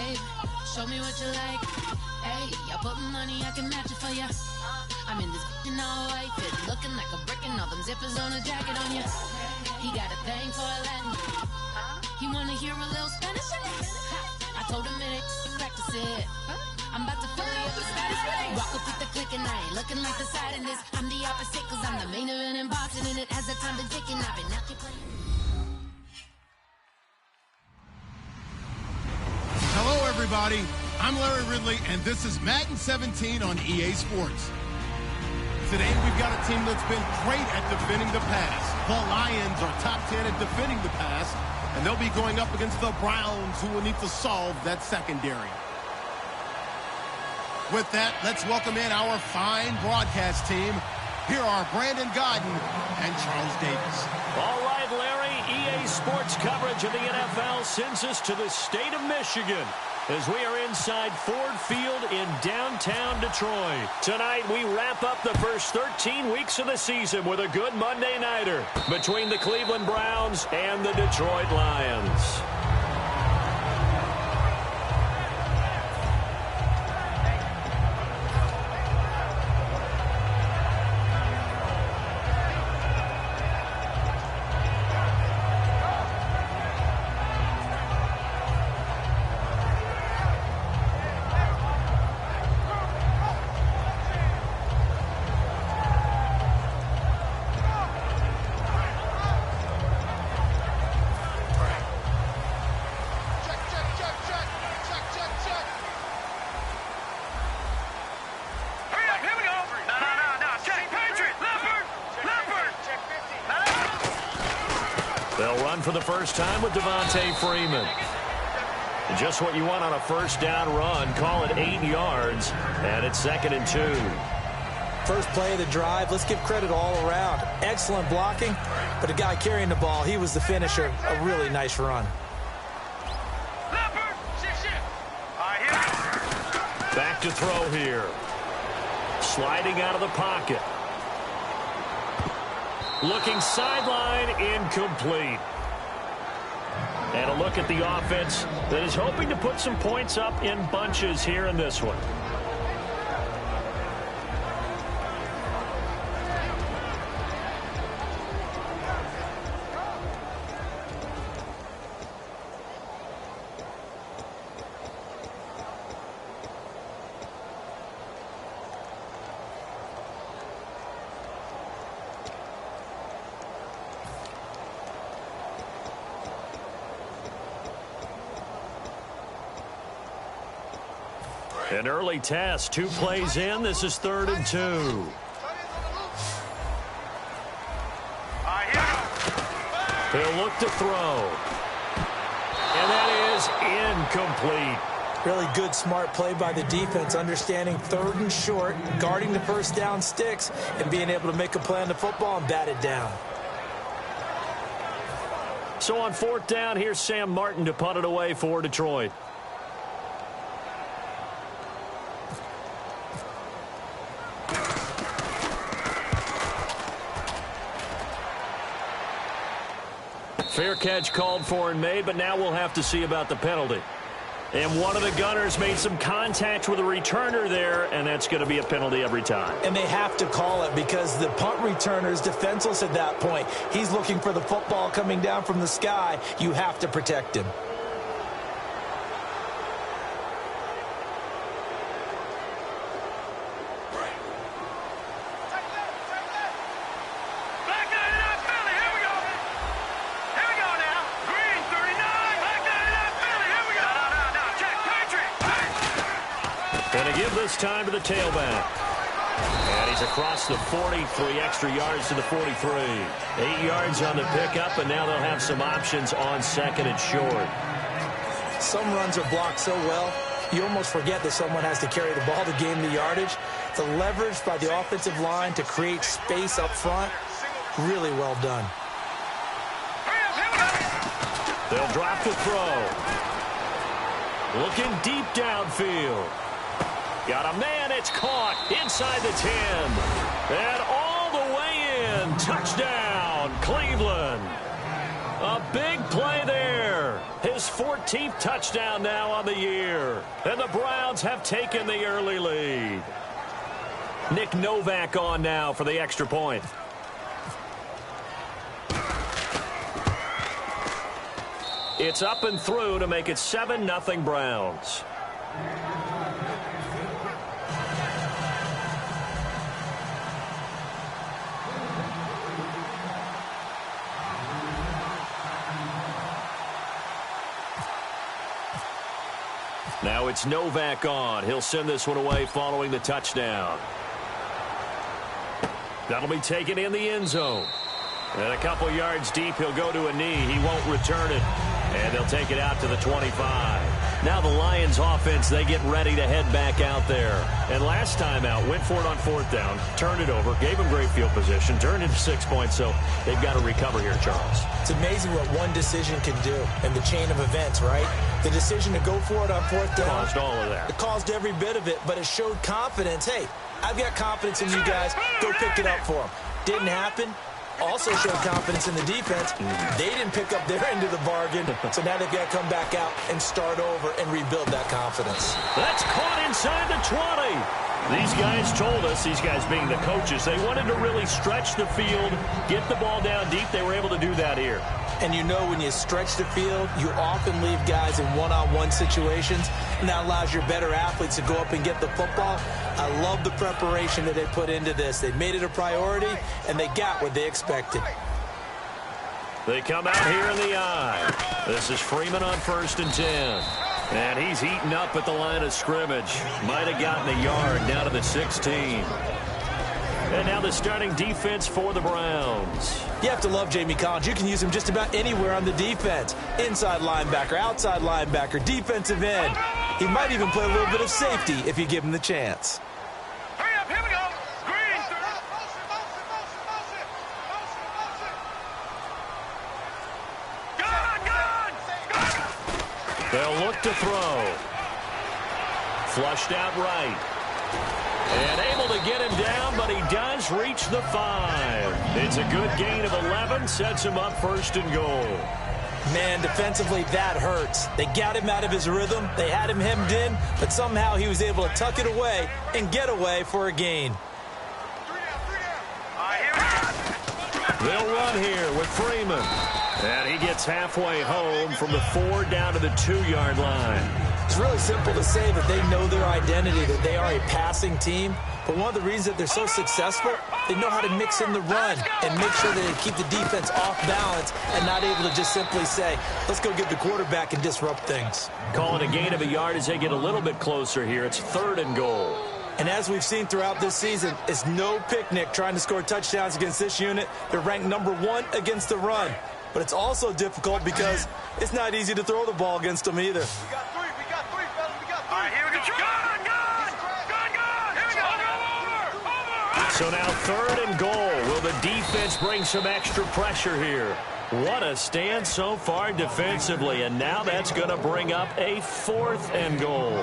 babe. Show me what you like. Hey, y'all put money, I can match it for ya. I'm in this all white fit, looking like a brick and all them zippers on a jacket on ya. He got a thing for Latin. He wanna hear a little Spanish. I told him it ain't practice it. I'm about to fully up the status. Rock up with the click and I ain't looking like the side in this. I'm the opposite cause I'm the main event in boxing and it has the time been ticking. I've been out here playing. Hello, everybody. I'm Larry Ridley, and this is Madden 17 on EA Sports. Today, we've got a team that's been great at defending the pass. The Lions are top 10 at defending the pass, and they'll be going up against the Browns, who will need to solve that secondary. With that, let's welcome in our fine broadcast team. Here are Brandon Godden and Charles Davis. All right, Larry, EA Sports coverage of the NFL sends us to the state of Michigan as we are inside Ford Field in downtown Detroit. Tonight, we wrap up the first 13 weeks of the season with a good Monday nighter between the Cleveland Browns and the Detroit Lions. They'll run for the first time with Devontae Freeman. Just what you want on a first down run. Call it 8 yards, and it's 2nd and 2. First play of the drive. Let's give credit all around. Excellent blocking, but the guy carrying the ball, he was the finisher. A really nice run. Back to throw here. Sliding out of the pocket. Looking sideline, incomplete. And a look at the offense that is hoping to put some points up in bunches here in this one. An early test, 2 plays in. This is 3rd and 2. He'll look to throw. And that is incomplete. Really good, smart play by the defense, understanding 3rd and short, guarding the first down sticks, and being able to make a play on the football and bat it down. So on 4th down, here's Sam Martin to punt it away for Detroit. Fair catch called for and made, but now we'll have to see about the penalty. And one of the Gunners made some contact with a returner there, and that's going to be a penalty every time. And they have to call it because the punt returner is defenseless at that point. He's looking for the football coming down from the sky. You have to protect him. This time to the tailback. And he's across the 40, 3 extra yards to the 43. 8 yards on the pickup, and now they'll have some options on 2nd and short. Some runs are blocked so well, you almost forget that someone has to carry the ball to gain the yardage. The leverage by the offensive line to create space up front, really well done. They'll drop the throw. Looking deep downfield. Got a man, it's caught inside the 10. And all the way in. Touchdown, Cleveland. A big play there. his 14th touchdown now on the year. And the Browns have taken the early lead. Nick Novak on now for the extra point. It's up and through to make it 7-0 Browns. Now it's Novak on. He'll send this one away following the touchdown. That'll be taken in the end zone. And a couple yards deep, he'll go to a knee. He won't return it. And they'll take it out to the 25. Now the Lions offense, they get ready to head back out there. And last time out, went for it on 4th down, turned it over, gave them great field position, turned into 6 points, so they've got to recover here, Charles. It's amazing what one decision can do in the chain of events, right? The decision to go for it on 4th down. Caused all of that. It caused every bit of it, but it showed confidence. Hey, I've got confidence in you guys. Go pick it up for them. Didn't happen. Also showed confidence in the defense. They didn't pick up their end of the bargain, so now they've got to come back out and start over and rebuild that confidence. That's caught inside the 20. These guys told us, these guys being the coaches, they wanted to really stretch the field, get the ball down deep. They were able to do that here. And you know when you stretch the field, you often leave guys in one-on-one situations, and that allows your better athletes to go up and get the football. I love the preparation that they put into this. They made it a priority, and they got what they expected. They come out here in the eye. This is Freeman on 1st and 10. And he's eaten up at the line of scrimmage. Might have gotten a yard down to the 16. And now the starting defense for the Browns. You have to love Jamie Collins. You can use him just about anywhere on the defense. Inside linebacker, outside linebacker, defensive end. He might even play a little bit of safety if you give him the chance. Hurry up, here we go. Green. They'll look to throw. Flushed out right. And able to get him down, but he does reach the 5. It's a good gain of 11, sets him up 1st and goal. Man, defensively, that hurts. They got him out of his rhythm. They had him hemmed in, but somehow he was able to tuck it away and get away for a gain. They'll run here with Freeman. And he gets halfway home from the 4 down to the 2-yard line. It's really simple to say that they know their identity, that they are a passing team. But one of the reasons that they're so successful, they know how to mix in the run and make sure that they keep the defense off balance and not able to just simply say, let's go get the quarterback and disrupt things. Calling a gain of a yard as they get a little bit closer here. It's 3rd and goal. And as we've seen throughout this season, it's no picnic trying to score touchdowns against this unit. They're ranked number 1 against the run. But it's also difficult because it's not easy to throw the ball against them either. We got three, fellas. We got 3. All right, here we go. Gun. Here we go. Over. So now 3rd and goal. Will the defense bring some extra pressure here? What a stand so far defensively. And now that's going to bring up a 4th and goal.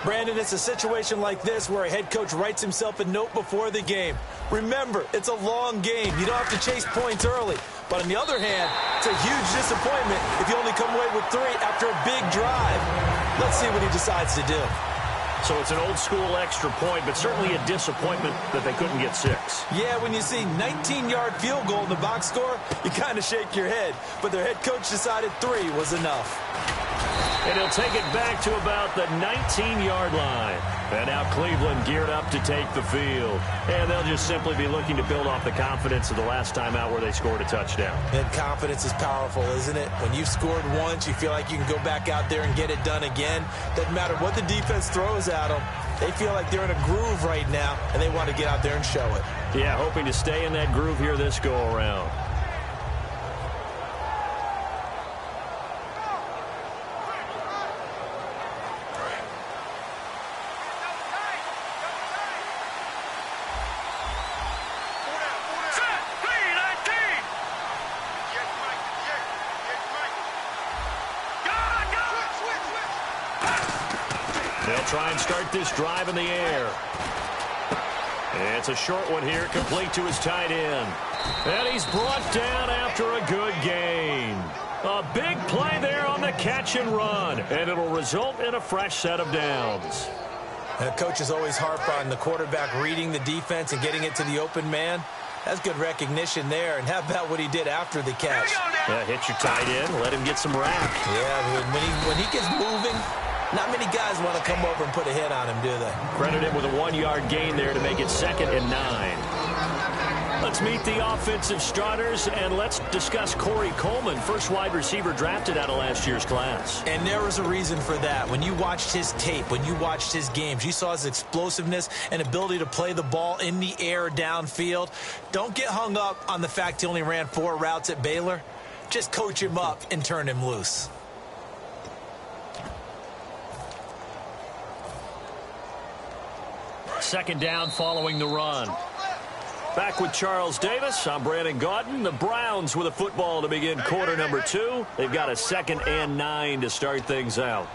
Brandon, it's a situation like this where a head coach writes himself a note before the game. Remember, it's a long game. You don't have to chase points early. But on the other hand, it's a huge disappointment if you only come away with 3 after a big drive. Let's see what he decides to do. So it's an old-school extra point, but certainly a disappointment that they couldn't get 6. Yeah, when you see 19-yard field goal in the box score, you kind of shake your head. But their head coach decided 3 was enough. And he'll take it back to about the 19-yard line. And now Cleveland geared up to take the field. And they'll just simply be looking to build off the confidence of the last time out where they scored a touchdown. And confidence is powerful, isn't it? When you've scored once, you feel like you can go back out there and get it done again. Doesn't matter what the defense throws at them. They feel like they're in a groove right now, and they want to get out there and show it. Yeah, hoping to stay in that groove here this go-around. They'll try and start this drive in the air. It's a short one here, complete to his tight end. And he's brought down after a good gain. A big play there on the catch and run, and it'll result in a fresh set of downs. Coaches always harp on the quarterback reading the defense and getting it to the open man. That's good recognition there. And how about what he did after the catch? Yeah, hit your tight end, let him get some rap. Yeah, when he gets moving, not many guys want to come over and put a hit on him, do they? Credit him with a 1-yard gain there to make it 2nd and 9. Let's meet the offensive starters, and let's discuss Corey Coleman, first wide receiver drafted out of last year's class. And there was a reason for that. When you watched his tape, when you watched his games, you saw his explosiveness and ability to play the ball in the air downfield. Don't get hung up on the fact he only ran 4 routes at Baylor. Just coach him up and turn him loose. Second down following the run. Back with Charles Davis, I'm Brandon Gaudin. The Browns with a football to begin quarter number 2. They've got a 2nd and 9 to start things out.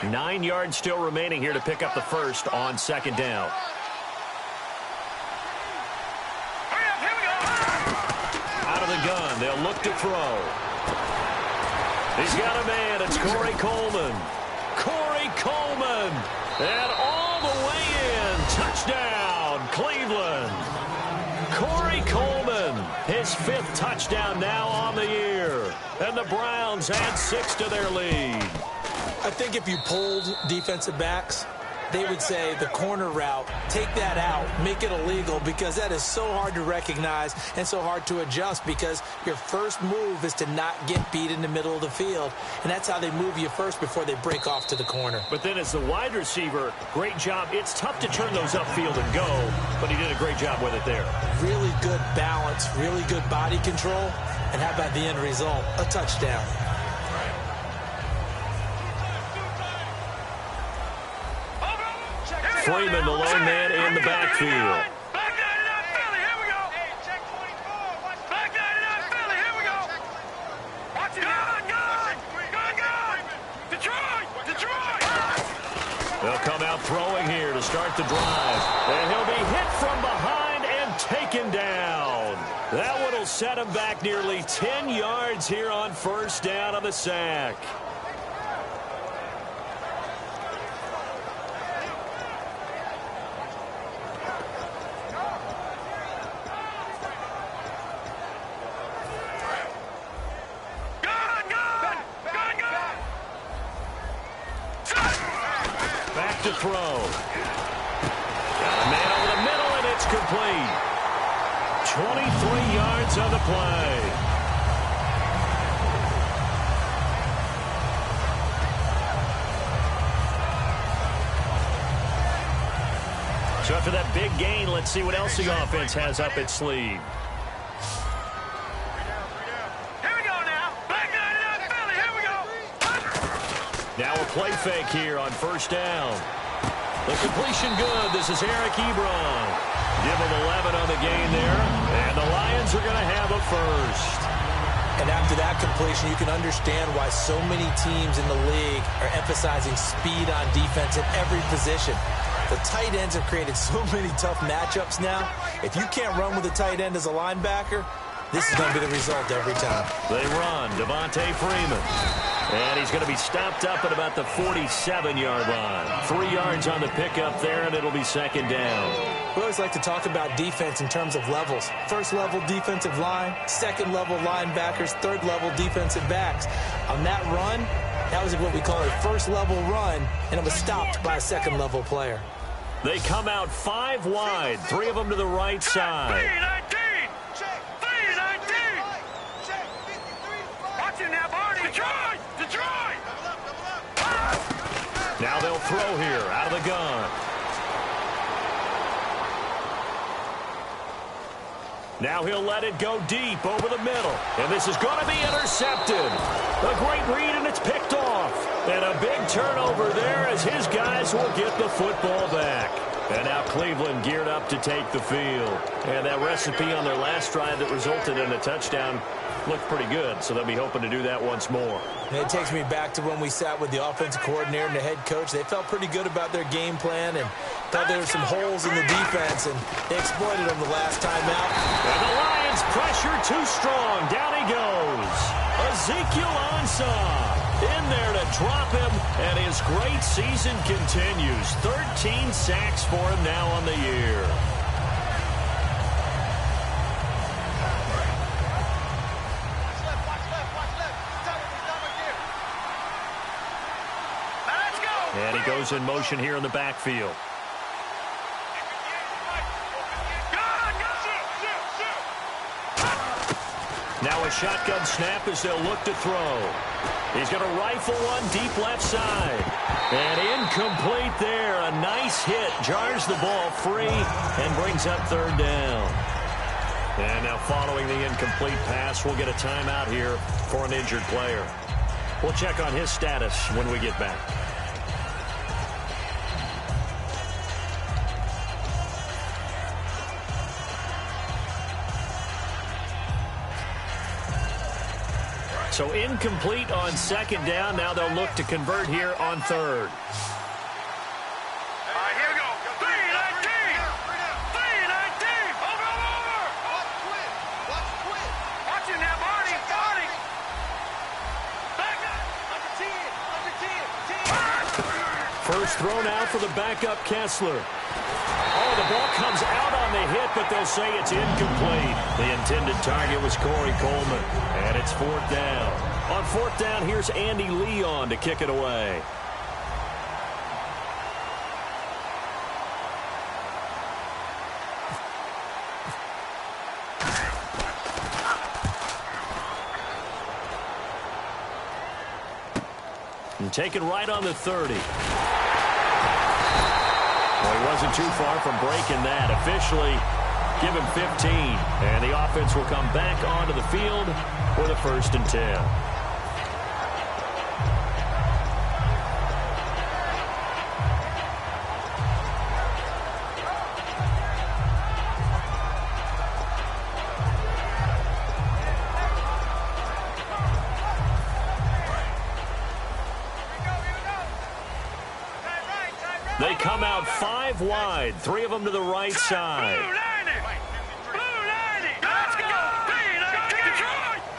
Nine yards still remaining here to pick up the first on 2nd down. Out of the gun, they'll look to throw. He's got a man, it's Corey Coleman. Corey Coleman, and all the way in, touchdown, Cleveland. Corey Coleman, his 5th touchdown now on the year. And the Browns add 6 to their lead. I think if you polled defensive backs, they would say the corner route, take that out, make it illegal, because that is so hard to recognize and so hard to adjust, because your first move is to not get beat in the middle of the field, and that's how they move you first before they break off to the corner. But then as the wide receiver, great job. It's tough to turn those upfield and go, but he did a great job with it there. Really good balance, really good body control, and how about the end result? A touchdown. Freeman, the lone man in the backfield. Back 99 Philly, here we go. Hey, check 24. Back 99 Philly, here we go. Watch it. Gun. Detroit. They'll come out throwing here to start the drive. And he'll be hit from behind and taken down. That one will set him back nearly 10 yards here on 1st down on the sack. To throw. Got a man over the middle, and it's complete. 23 yards on the play. So after that big gain, let's see what else the offense has up its sleeve. Here we go now. Back 99 Philly, here we go. Now a play fake here on 1st down. The completion good. This is Eric Ebron. Give him 11 on the gain there. And the Lions are going to have a first. And after that completion, you can understand why so many teams in the league are emphasizing speed on defense at every position. The tight ends have created so many tough matchups now. If you can't run with a tight end as a linebacker, this is going to be the result every time. They run. Devontae Freeman. And he's going to be stopped up at about the 47-yard line. 3 yards on the pickup there, and it'll be 2nd down. We always like to talk about defense in terms of levels. 1st level defensive line, 2nd level linebackers, 3rd level defensive backs. On that run, that was what we call a 1st level run, and it was stopped by a 2nd level player. They come out 5 wide, 3 of them to the right side. Now they'll throw here out of the gun. Now he'll let it go deep over the middle. And this is going to be intercepted. A great read, and it's picked off. And a big turnover there as his guys will get the football back. And now Cleveland geared up to take the field. And that recipe on their last drive that resulted in a touchdown looked pretty good, so they'll be hoping to do that once more. And it takes me back to when we sat with the offensive coordinator and the head coach. They felt pretty good about their game plan and thought there were some holes in the defense, and they exploited them the last time out. And the Lions pressure too strong. Down he goes. Ezekiel Ansah in there to drop him, and his great season continues. 13 sacks for him now on the year. And he goes in motion here in the backfield. Now a shotgun snap as they'll look to throw. He's going to rifle one deep left side. And incomplete there. A nice hit. Jars the ball free and brings up third down. And now following the incomplete pass, we'll get a timeout here for an injured player. We'll check on his status when we get back. So incomplete on second down. Now they'll look to convert here on third. All right, here we go. 3-19. 3-19. Over. Watch it now, Barney. Back up. Under 10. First throw now for the backup Kessler. Oh, the ball comes out on the hit, but they'll say it's incomplete. The intended target was Corey Coleman, and it's fourth down. On fourth down, here's Andy Leon to kick it away. And taken right on the 30. Well, he wasn't too far from breaking that. Officially, give him 15. And the offense will come back onto the field for the 1st and 10. They come out 5 wide, 3 of them to the right side. Blue 90. Let's go.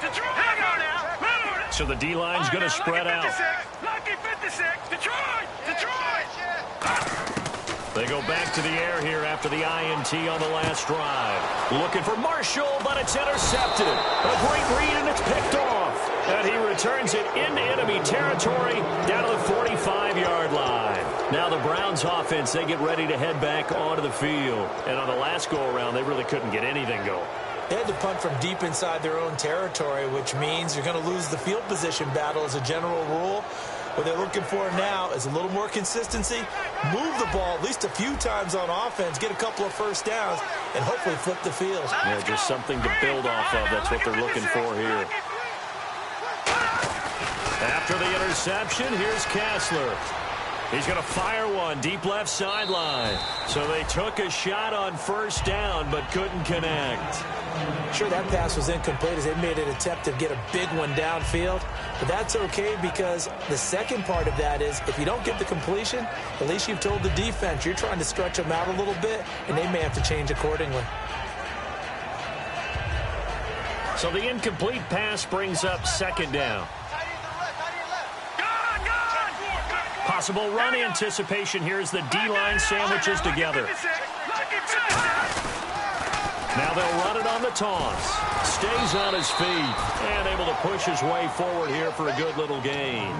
Detroit. Hang on now. So the D-line's going to spread out. Lucky 56. Detroit. They go back to the air here after the INT on the last drive. Looking for Marshall, but it's intercepted. A great read, and it's picked off. And he returns it into enemy territory down to the 45-yard line. Now the Browns offense, they get ready to head back onto the field. And on the last go-around, they really couldn't get anything going. They had to punt from deep inside their own territory, which means you're going to lose the field position battle as a general rule. What they're looking for now is a little more consistency, move the ball at least a few times on offense, get a couple of first downs, and hopefully flip the field. Yeah, just something to build off of. That's what they're looking for here. After the interception, here's Kessler. He's going to fire one deep left sideline. So they took a shot on first down but couldn't connect. Sure, that pass was incomplete as they made an attempt to get a big one downfield. But that's okay because the second part of that is if you don't get the completion, at least you've told the defense you're trying to stretch them out a little bit, and they may have to change accordingly. So the incomplete pass brings up second down. Possible run anticipation here as the D-line sandwiches together. Now they'll run it on the toss. Stays on his feet and able to push his way forward here for a good little gain.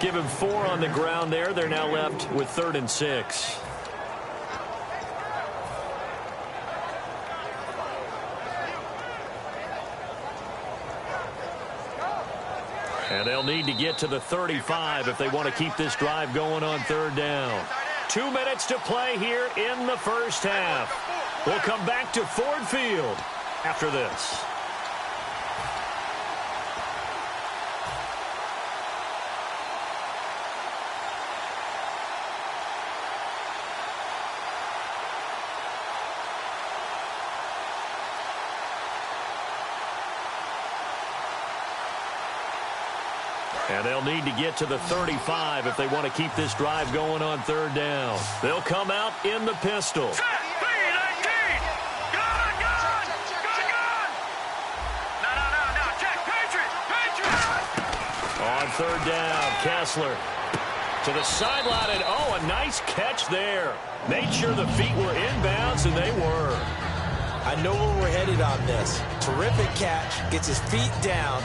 Give him 4 on the ground there. They're now left with 3rd and 6. And they'll need to get to the 35 if they want to keep this drive going on 3rd down. 2 minutes to play here in the first half. We'll come back to Ford Field after this. And they'll need to get to the 35 if they want to keep this drive going on third down. They'll come out in the pistol. On third down, Kessler to the sideline, and oh, a nice catch there. Made sure the feet were inbounds, and they were. I know where we're headed on this. Terrific catch, gets his feet down,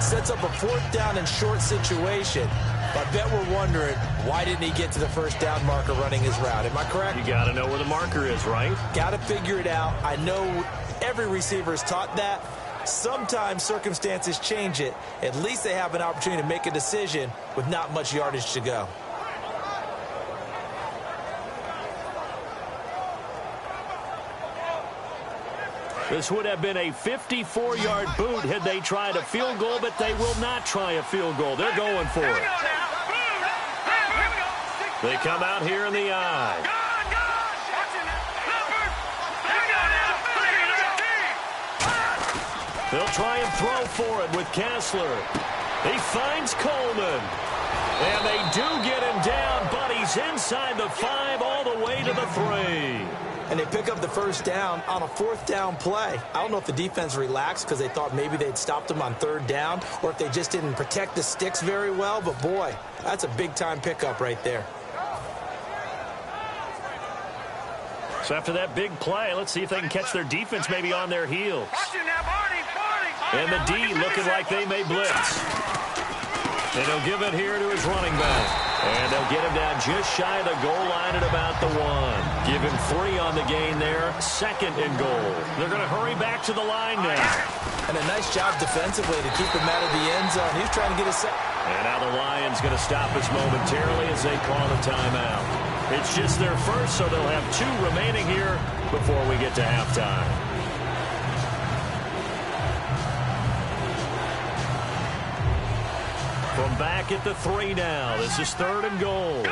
sets up a fourth down and short situation. But I bet we're wondering, why didn't he get to the first down marker running his route? Am I correct? You got to know where the marker is, right? Got to figure it out. I know every receiver is taught that. Sometimes circumstances change it. At least they have an opportunity to make a decision with not much yardage to go. This would have been a 54-yard boot had they tried a field goal, but they will not try a field goal. They're going for it. They come out here in the eye. They'll try and throw for it with Kessler. He finds Coleman. And they do get him down, but he's inside the 5 all the way to the 3. And they pick up the first down on a fourth down play. I don't know if the defense relaxed because they thought maybe they'd stopped him on third down or if they just didn't protect the sticks very well. But, boy, that's a big-time pickup right there. So after that big play, let's see if they can catch their defense maybe on their heels. And the D looking like they may blitz. And he'll give it here to his running back. And they'll get him down just shy of the goal line at about the 1. Give him 3 on the gain there. 2nd and goal. They're going to hurry back to the line now. And a nice job defensively to keep him out of the end zone. He's trying to get a set. And now the Lions going to stop us momentarily as they call a timeout. It's just their first, so they'll have 2 remaining here before we get to halftime. From back at the 3 now. This is 3rd and goal.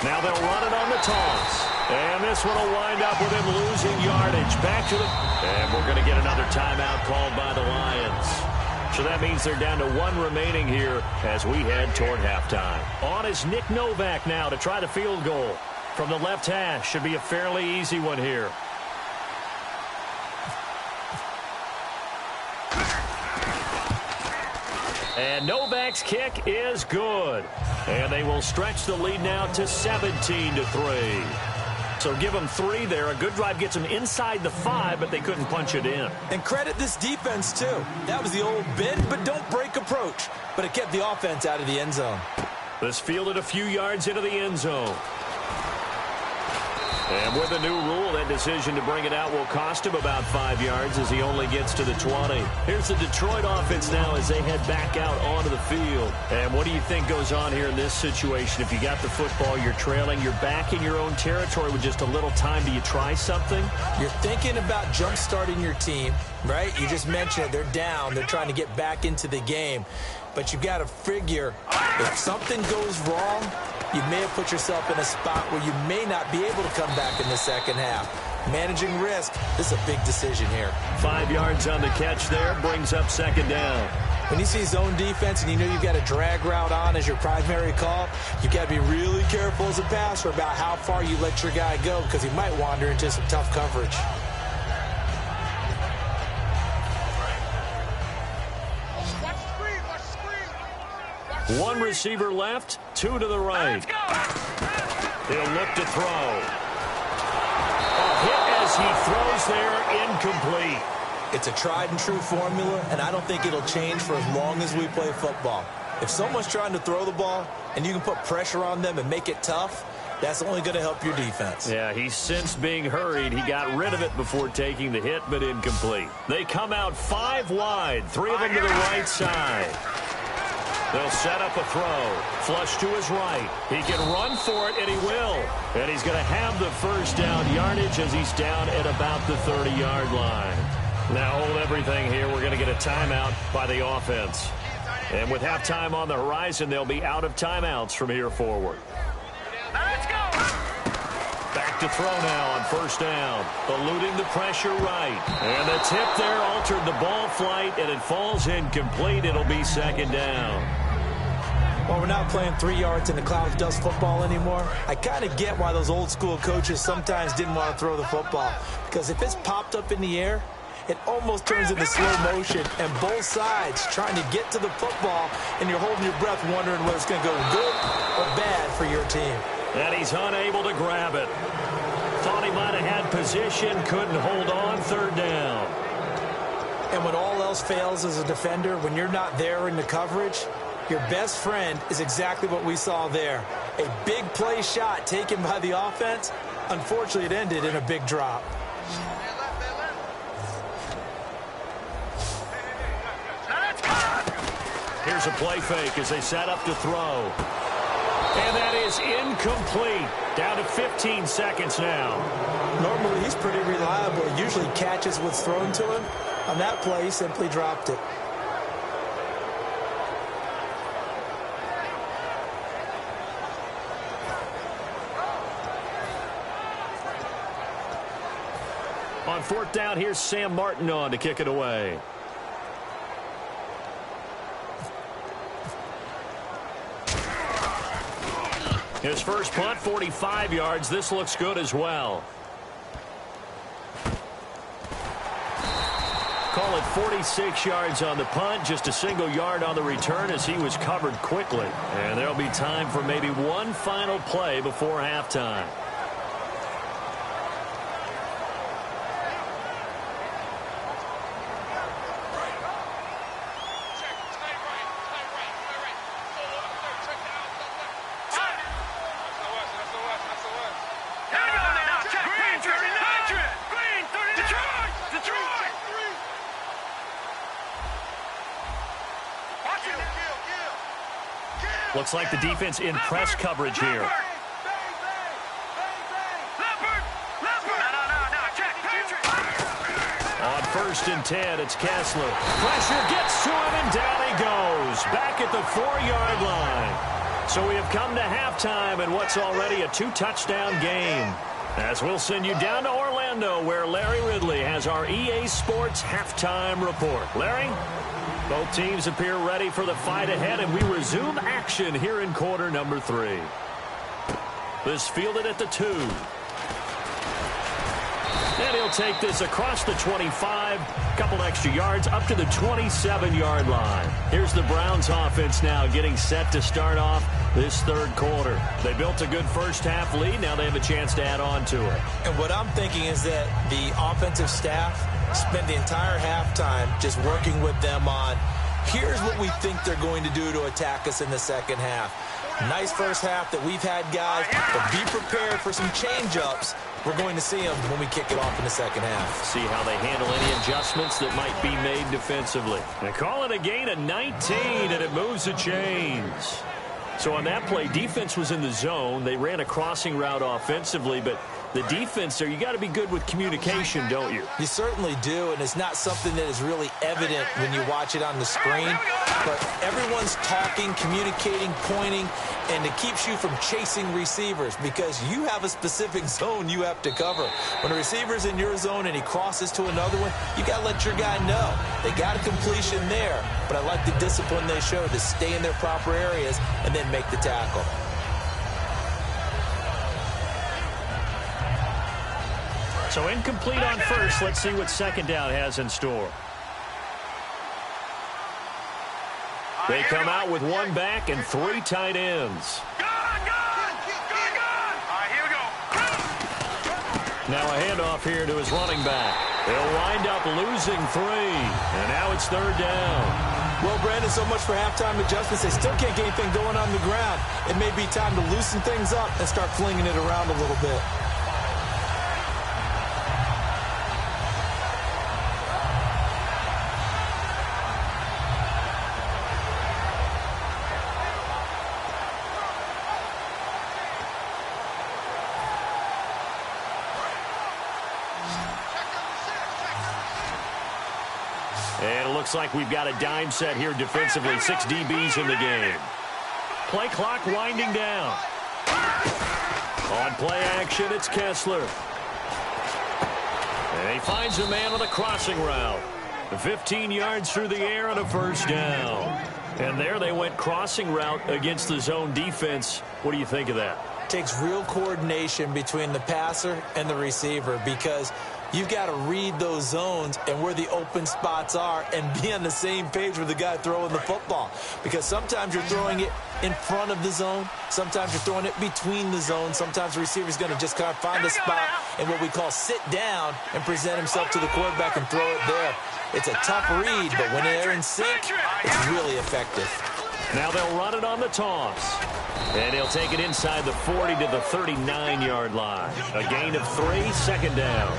Now they'll run it on the toss. And this one will wind up with him losing yardage. Back to the... And we're going to get another timeout called by the Lions. So that means they're down to 1 remaining here as we head toward halftime. On is Nick Novak now to try the field goal. From the left hash. Should be a fairly easy one here. And Novak's kick is good. And they will stretch the lead now to 17-3. So give them 3 there. A good drive gets them inside the 5, but they couldn't punch it in. And credit this defense, too. That was the old bend but don't break approach. But it kept the offense out of the end zone. This fielded a few yards into the end zone. And with the new rule, that decision to bring it out will cost him about 5 yards as he only gets to the 20. Here's the Detroit offense now as they head back out onto the field. And what do you think goes on here in this situation? If you got the football, you're trailing, you're back in your own territory with just a little time. Do you try something? You're thinking about jump-starting your team, right? You just mentioned it. They're down. They're trying to get back into the game. But you got to figure if something goes wrong, you may have put yourself in a spot where you may not be able to come back in the second half. Managing risk, this is a big decision here. 5 yards on the catch there, brings up 2nd down. When you see zone defense and you know you've got a drag route on as your primary call, you've got to be really careful as a passer about how far you let your guy go because he might wander into some tough coverage. One receiver left, 2 to the right. He'll look to throw. A hit as he throws there, incomplete. It's a tried and true formula, and I don't think it'll change for as long as we play football. If someone's trying to throw the ball and you can put pressure on them and make it tough, that's only going to help your defense. Yeah, he sensed being hurried. He got rid of it before taking the hit, but incomplete. They come out 5 wide, 3 of them to the right side. They'll set up a throw. Flush to his right. He can run for it, and he will. And he's going to have the first down yardage as he's down at about the 30-yard line. Now hold everything here. We're going to get a timeout by the offense. And with halftime on the horizon, they'll be out of timeouts from here forward. Let's go. Back to throw now on first down. Eluding the pressure right. And the tip there altered the ball flight, and it falls incomplete. It'll be second down. Well, we're not playing 3 yards in the cloud of dust football anymore. I kind of get why those old school coaches sometimes didn't want to throw the football. Because if it's popped up in the air, it almost turns into slow motion, and both sides trying to get to the football, and you're holding your breath wondering whether it's going to go good or bad for your team. And he's unable to grab it. Thought he might have had position, couldn't hold on, third down. And when all else fails as a defender, when you're not there in the coverage, your best friend is exactly what we saw there. A big play shot taken by the offense. Unfortunately, it ended in a big drop. Here's a play fake as they set up to throw. And that is incomplete. Down to 15 seconds now. Normally, he's pretty reliable. He usually catches what's thrown to him. On that play, he simply dropped it. On fourth down, here's Sam Martin on to kick it away. His first punt, 45 yards. This looks good as well. Call it 46 yards on the punt, just a single yard on the return as he was covered quickly. And there'll be time for maybe one final play before halftime. Looks like the defense in press coverage here. On first and 10, it's Kessler. Pressure gets to him, and down he goes. Back at the 4-yard line. So we have come to halftime in what's already a 2-touchdown game. As we'll send you down to Orlando, where Larry Ridley has our EA Sports halftime report. Larry? Both teams appear ready for the fight ahead, and we resume action here in quarter number 3. This fielded at the 2. And he'll take this across the 25, couple extra yards up to the 27-yard line. Here's the Browns offense now getting set to start off this third quarter. They built a good first half lead. Now they have a chance to add on to it. And what I'm thinking is that the offensive staff spent the entire halftime just working with them on, here's what we think they're going to do to attack us in the second half. Nice first half that we've had, guys, but be prepared for some change-ups. We're going to see them when we kick it off in the second half. See how they handle any adjustments that might be made defensively. They call it a gain of 19, and it moves the chains. So on that play, defense was in the zone. They ran a crossing route offensively, but the defense there, you got to be good with communication, don't you? You certainly do, and it's not something that is really evident when you watch it on the screen. But everyone's talking, communicating, pointing, and it keeps you from chasing receivers because you have a specific zone you have to cover. When a receiver's in your zone and he crosses to another one, you got to let your guy know. They got a completion there, but I like the discipline they show to stay in their proper areas and then make the tackle. So incomplete on first. Let's see what second down has in store. They come out with one back and 3 tight ends. Now a handoff here to his running back. They'll wind up losing 3. And now it's third down. Well, Brandon, so much for halftime adjustments. They still can't get anything going on the ground. It may be time to loosen things up and start flinging it around a little bit. And it looks like we've got a dime set here defensively. 6 DBs in the game. Play clock winding down. On play action, it's Kessler. And he finds a man on the crossing route. 15 yards through the air and a first down. And there they went crossing route against the zone defense. What do you think of that? Takes real coordination between the passer and the receiver because you've got to read those zones and where the open spots are and be on the same page with the guy throwing the football. Because sometimes you're throwing it in front of the zone. Sometimes you're throwing it between the zones. Sometimes the receiver's going to just kind of find a spot and what we call sit down and present himself to the quarterback and throw it there. It's a tough read, but when they're in sync, it's really effective. Now they'll run it on the toss. And he'll take it inside the 40 to the 39-yard line. A gain of 3, second down.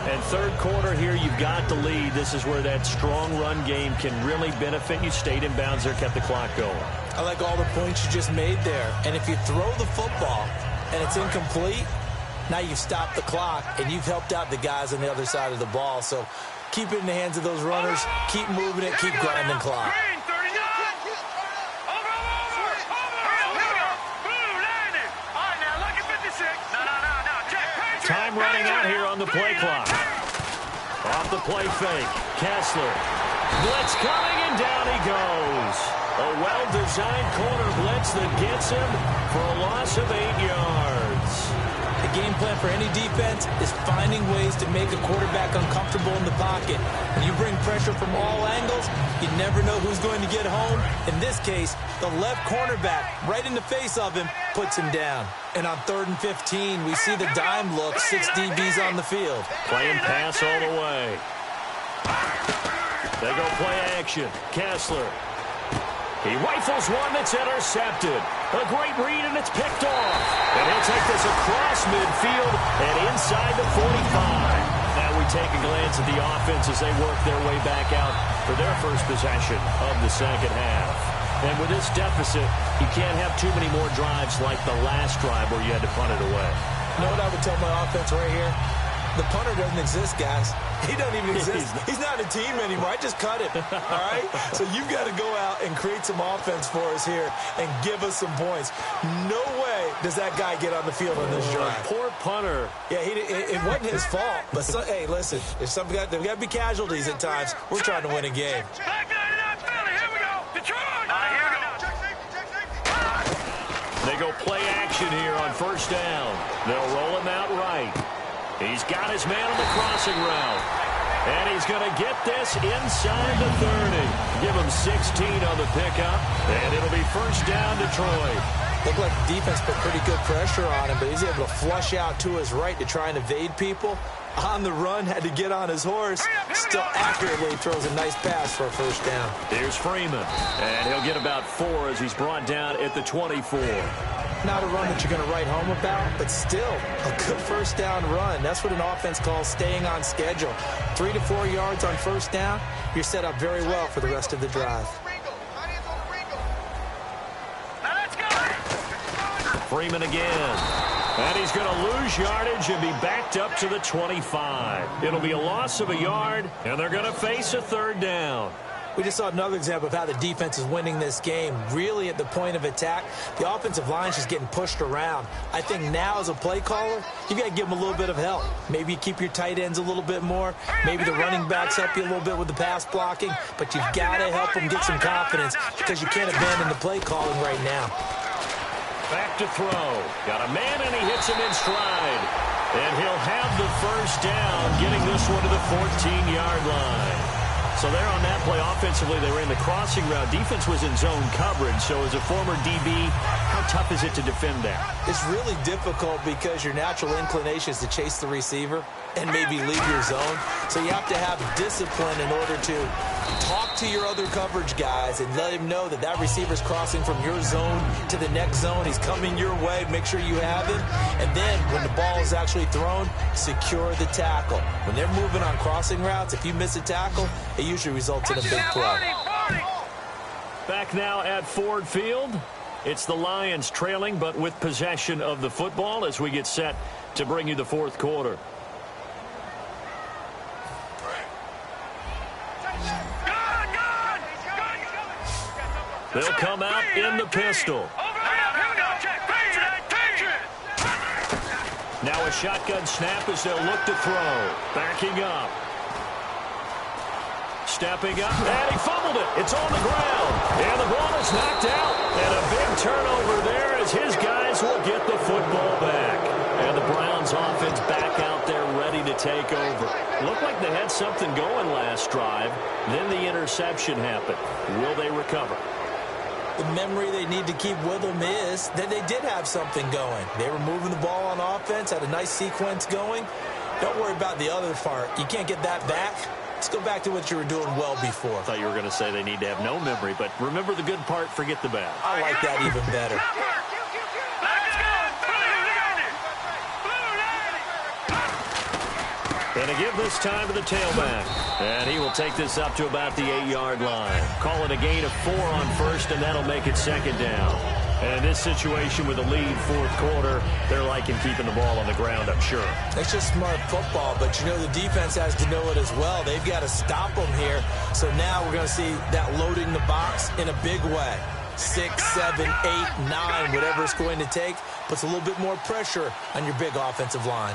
And third quarter here, you've got the lead. This is where that strong run game can really benefit you. Stayed in bounds there, kept the clock going. I like all the points you just made there. And if you throw the football and it's incomplete, now you've stopped the clock and you've helped out the guys on the other side of the ball. So keep it in the hands of those runners. Keep moving it. Keep grinding clock. Time running out here on the play clock. Off the play fake. Kessler. Blitz coming, and down he goes. A well-designed corner blitz that gets him for a loss of 8 yards. The game plan for any defense is finding ways to make a quarterback uncomfortable in the pocket. When you bring pressure from all angles, you never know who's going to get home. In this case, the left cornerback, right in the face of him, puts him down. And on 3rd and 15, we see the dime look, 6 DBs on the field. Playing pass all the way. They go play action. Kessler. He rifles one that's intercepted. A great read, and it's picked off. And he'll take this across midfield and inside the 45. Now we take a glance at the offense as they work their way back out for their first possession of the second half. And with this deficit, you can't have too many more drives like the last drive where you had to punt it away. You know what I would tell my offense right here? The punter doesn't exist, guys. He doesn't even exist. He's not a team anymore. I just cut him, all right? So you've got to go out and create some offense for us here and give us some points. No way does that guy get on the field on this drive. Poor punter. Yeah, it wasn't his fault. But, hey, listen, if there's got to be casualties at times. We're trying to win a game. They go play action here on first down. They'll roll him out right. He's got his man on the crossing route. And he's going to get this inside the 30. Give him 16 on the pickup. And it'll be first down Detroit. Looked like the defense put pretty good pressure on him, but he's able to flush out to his right to try and evade people. On the run, had to get on his horse. Still accurately throws a nice pass for a first down. Here's Freeman. And he'll get about 4 as he's brought down at the 24. Not a run that you're going to write home about, but still a good first down run. That's what an offense calls staying on schedule. 3 to 4 yards on first down, you're set up very well for the rest of the drive. Freeman again. And he's going to lose yardage and be backed up to the 25. It'll be a loss of a yard, and they're going to face a third down. We just saw another example of how the defense is winning this game. Really at the point of attack, the offensive line is just getting pushed around. I think now as a play caller, you got to give them a little bit of help. Maybe you keep your tight ends a little bit more. Maybe the running backs help you a little bit with the pass blocking. But you've got to help them get some confidence because you can't abandon the play calling right now. Back to throw. Got a man, and he hits him in stride. And he'll have the first down, getting this one to the 14-yard line. So there on that play, offensively, they ran the crossing route. Defense was in zone coverage. So as a former DB, how tough is it to defend that? It's really difficult because your natural inclination is to chase the receiver and maybe leave your zone. So you have to have discipline in order to talk to your other coverage guys and let him know that that receiver's crossing from your zone to the next zone. He's coming your way. Make sure you have him. And then when the ball is actually thrown, secure the tackle. When they're moving on crossing routes, if you miss a tackle, it usually results in a big play. Back now at Ford Field. It's the Lions trailing, but with possession of the football as we get set to bring you the fourth quarter. They'll come out in the pistol. Now a shotgun snap as they'll look to throw. Backing up. Stepping up, and he fumbled it. It's on the ground, and the ball is knocked out. And a big turnover there as his guys will get the football back. And the Browns offense back out there ready to take over. Looked like they had something going last drive. Then the interception happened. Will they recover? The memory they need to keep with them is that they did have something going. They were moving the ball on offense, had a nice sequence going. Don't worry about the other part. You can't get that back. Let's go back to what you were doing well before. I thought you were going to say they need to have no memory, but remember the good part, forget the bad. I like that even better. And a give this time to the tailback. And he will take this up to about the 8-yard line. Call it a gain of 4 on first, and that'll make it second down. And in this situation with a lead fourth quarter, they're liking keeping the ball on the ground, I'm sure. That's just smart football, but you know the defense has to know it as well. They've got to stop them here. So now we're going to see that loading the box in a big way. 6, 7, 8, 9, whatever it's going to take, puts a little bit more pressure on your big offensive line.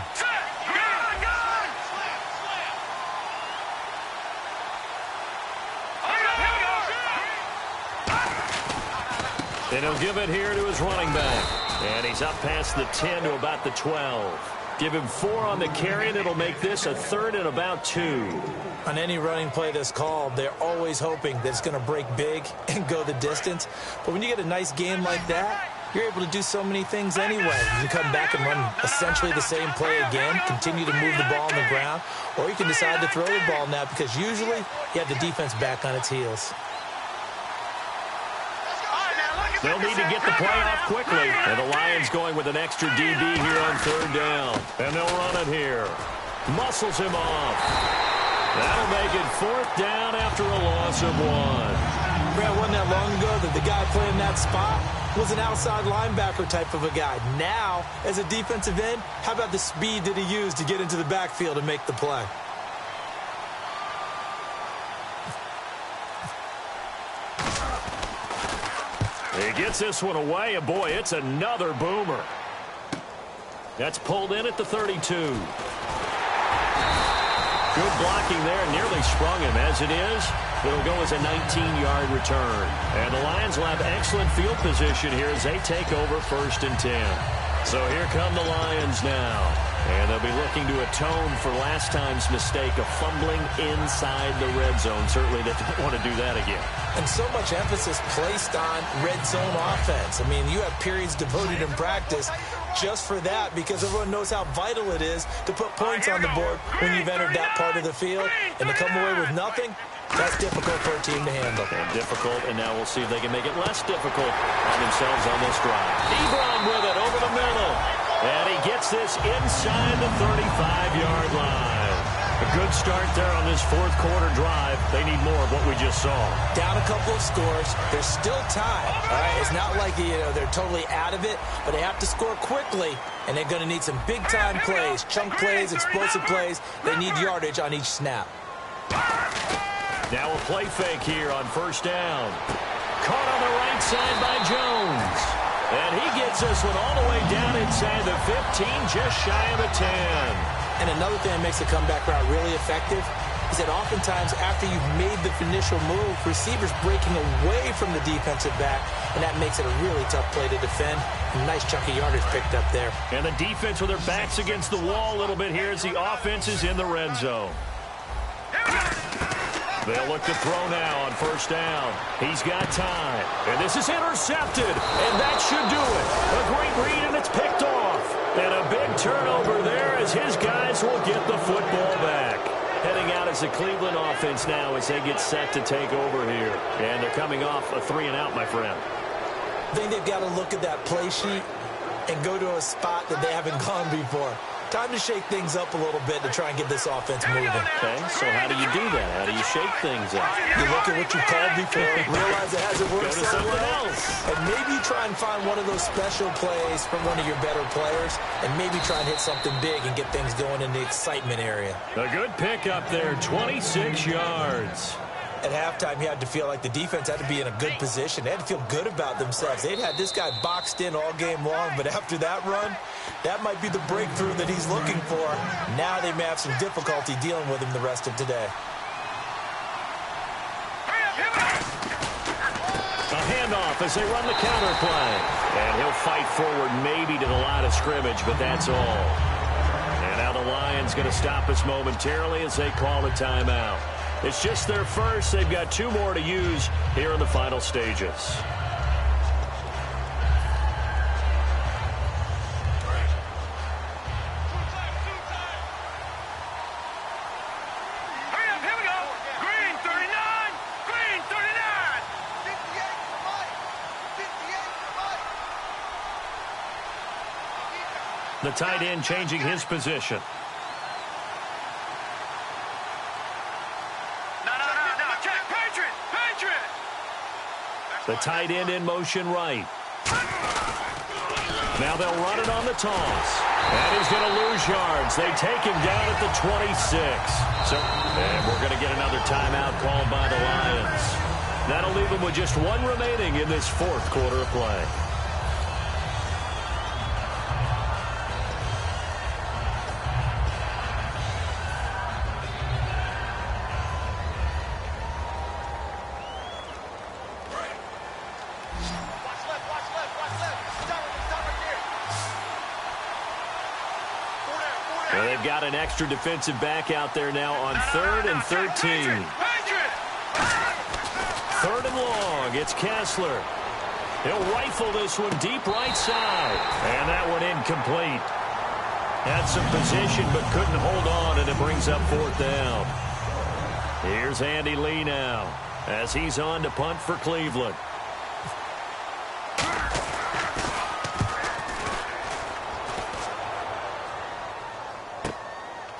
And he'll give it here to his running back. And he's up past the 10 to about the 12. Give him 4 on the carry, and it'll make this a 3rd and about 2. On any running play that's called, they're always hoping that it's going to break big and go the distance. But when you get a nice game like that, you're able to do so many things anyway. You can come back and run essentially the same play again, continue to move the ball on the ground, or you can decide to throw the ball now because usually you have the defense back on its heels. They'll need to get the play off quickly. And the Lions going with an extra DB here on 3rd down. And they'll run it here. Muscles him off. That'll make it 4th down after a loss of 1. Brad, wasn't that long ago that the guy playing that spot was an outside linebacker type of a guy. Now, as a defensive end, how about the speed that he used to get into the backfield and make the play? He gets this one away, and boy, it's another boomer. That's pulled in at the 32. Good blocking there, nearly sprung him. As it is, it'll go as a 19-yard return. And the Lions will have excellent field position here as they take over 1st and 10. So here come the Lions now. And they'll be looking to atone for last time's mistake of fumbling inside the red zone. Certainly they don't want to do that again. And so much emphasis placed on red zone offense. I mean, you have periods devoted in practice just for that because everyone knows how vital it is to put points on the board when you've entered that part of the field. And to come away with nothing, that's difficult for a team to handle. And difficult, and now we'll see if they can make it less difficult on themselves on this drive. Ebron with it over the middle. And he gets this inside the 35-yard line. A good start there on this fourth quarter drive. They need more of what we just saw. Down a couple of scores. There's still time. All right, it's not like they're totally out of it, but they have to score quickly, and they're going to need some big-time plays, chunk plays, explosive plays. They need yardage on each snap. Now a play fake here on 1st down. Caught on the right side by Jones. And he gets this one all the way down inside the 15, just shy of a 10. And another thing that makes the comeback route really effective is that oftentimes after you've made the initial move, receivers breaking away from the defensive back, and that makes it a really tough play to defend. A nice chunky yardage picked up there. And the defense with their backs against the wall a little bit here as the offense is in the red zone. They'll look to throw now on 1st down. He's got time. And this is intercepted. And that should do it. A great read, and it's picked off. And a big turnover there as his guys will get the football back. Heading out as the Cleveland offense now as they get set to take over here. And they're coming off a 3-and-out, my friend. I think they've got to look at that play sheet and go to a spot that they haven't gone before. Time to shake things up a little bit to try and get this offense moving. Okay, so how do you do that? How do you shake things up? You look at what you called before, realize it hasn't worked so well, and maybe try and find one of those special plays from one of your better players, and maybe try and hit something big and get things going in the excitement area. A good pick up there, 26 yards. At halftime, you had to feel like the defense had to be in a good position. They had to feel good about themselves. They'd had this guy boxed in all game long, but after that run, that might be the breakthrough that he's looking for. Now they may have some difficulty dealing with him the rest of today. A handoff as they run the counter play. And he'll fight forward maybe to the line of scrimmage, but that's all. And now the Lions going to stop us momentarily as they call a timeout. It's just their first. They've got 2 more to use here in the final stages. The tight end changing his position. The tight end in motion right. Now they'll run it on the toss. And he's going to lose yards. They take him down at the 26. And we're going to get another timeout called by the Lions. That'll leave them with just 1 remaining in this 4th quarter of play. They've got an extra defensive back out there now on 3rd and 13. 3rd and long. It's Kessler. He'll rifle this one deep right side. And that one incomplete. Had some position but couldn't hold on, and it brings up 4th down. Here's Andy Lee now as he's on to punt for Cleveland.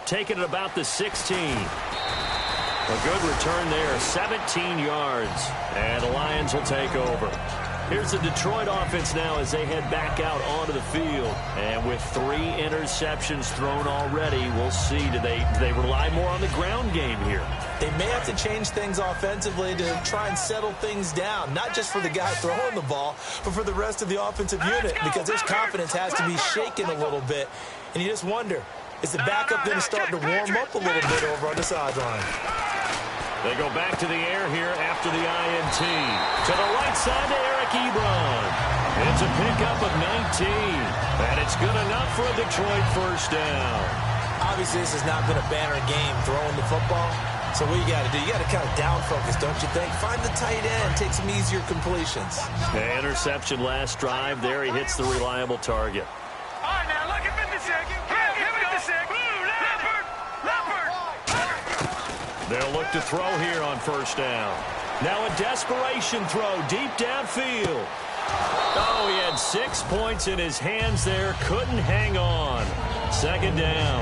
Taking it about the 16. A good return there, 17 yards. And the Lions will take over. Here's the Detroit offense now as they head back out onto the field. And with 3 interceptions thrown already, we'll see. Do they rely more on the ground game here? They may have to change things offensively to try and settle things down, not just for the guy throwing the ball, but for the rest of the offensive unit, because his confidence has to be shaken a little bit. And you just wonder, is the backup going to start to warm up a little bit over on the sideline? They go back to the air here after the INT. To the right side to Eric Ebron. It's a pickup of 19. And it's good enough for a Detroit 1st down. Obviously, this has not been a banner game throwing the football. So what you got to do, you got to kind of down focus, don't you think? Find the tight end, take some easier completions. The interception last drive. There he hits the reliable target. All right, now look at 56. Here we go. 56. They'll look to throw here on 1st down. Now a desperation throw deep downfield. Oh, he had 6 points in his hands there. Couldn't hang on. 2nd down.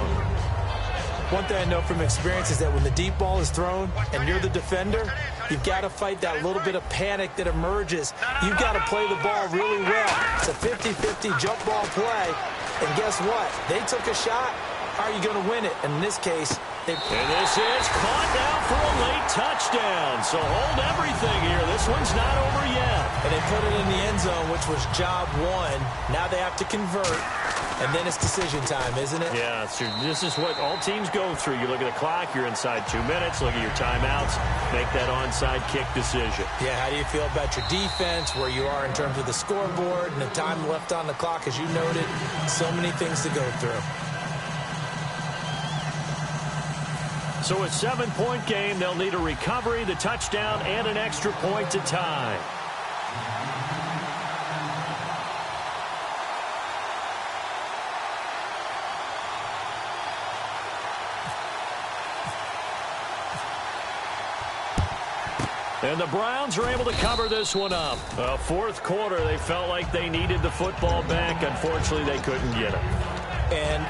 One thing I know from experience is that when the deep ball is thrown and you're the defender, you've got to fight that little bit of panic that emerges. You've got to play the ball really well. It's a 50-50 jump ball play. And guess what? They took a shot. How are you going to win it? And in this case, and this is caught down for a late touchdown. So hold everything here. This one's not over yet. And they put it in the end zone, which was job 1. Now they have to convert. And then it's decision time, isn't it? Yeah, this is what all teams go through. You look at the clock, you're inside 2 minutes, look at your timeouts, make that onside kick decision. Yeah, how do you feel about your defense, where you are in terms of the scoreboard, and the time left on the clock, as you noted? So many things to go through. So a 7-point game, they'll need a recovery, the touchdown, and an extra point to tie. And the Browns are able to cover this one up. 4th quarter, they felt like they needed the football back. Unfortunately, they couldn't get it. And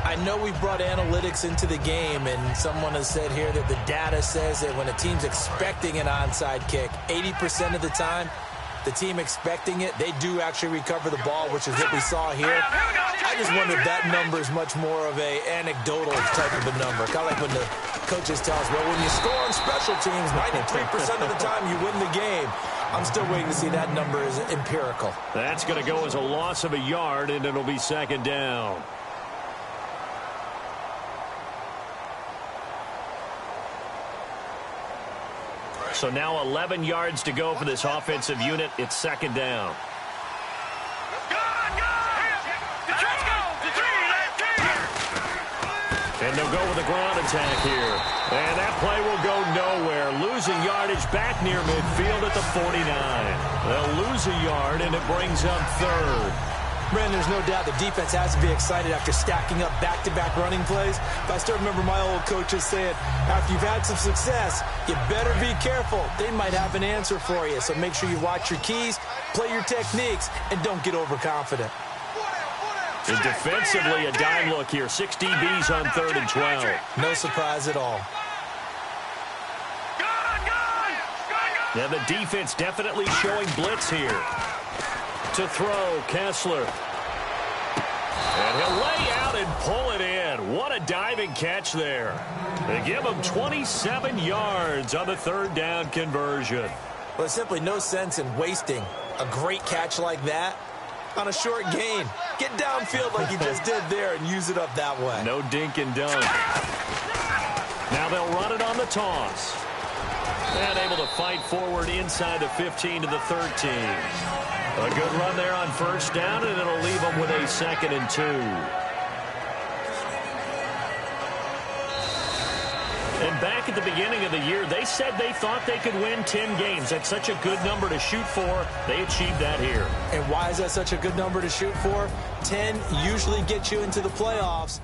I know we brought analytics into the game, and someone has said here that the data says that when a team's expecting an onside kick, 80% of the time, the team expecting it, they do actually recover the ball, which is what we saw here. I just wonder if that number is much more of a anecdotal type of a number. Kind of like when the coaches tell us, well, when you score on special teams, 93% of the time you win the game. I'm still waiting to see that number is empirical. That's going to go as a loss of a yard, and it'll be second down. So now 11 yards to go for this offensive unit. It's second down. And they'll go with a ground attack here. And that play will go nowhere. Losing yardage back near midfield at the 49. They'll lose a yard, and it brings up third. Brandon, there's no doubt the defense has to be excited after stacking up back-to-back running plays. But I still remember my old coaches saying, after you've had some success, you better be careful. They might have an answer for you. So make sure you watch your keys, play your techniques, and don't get overconfident. And defensively, a dime look here. 6 DBs on 3rd and 12. No surprise at all. Yeah, the defense definitely showing blitz here. To throw, Kessler. And he'll lay out and pull it in. What a diving catch there. They give him 27 yards on the 3rd down conversion. Well, there's simply no sense in wasting a great catch like that on a short gain. Get downfield like you just did there and use it up that way. No dink and dunk. Now they'll run it on the toss. And able to fight forward inside the 15 to the 13. A good run there on 1st down, and it'll leave them with a 2nd and 2. And back at the beginning of the year, they said they thought they could win 10 games. That's such a good number to shoot for. They achieved that here. And why is that such a good number to shoot for? 10 usually gets you into the playoffs.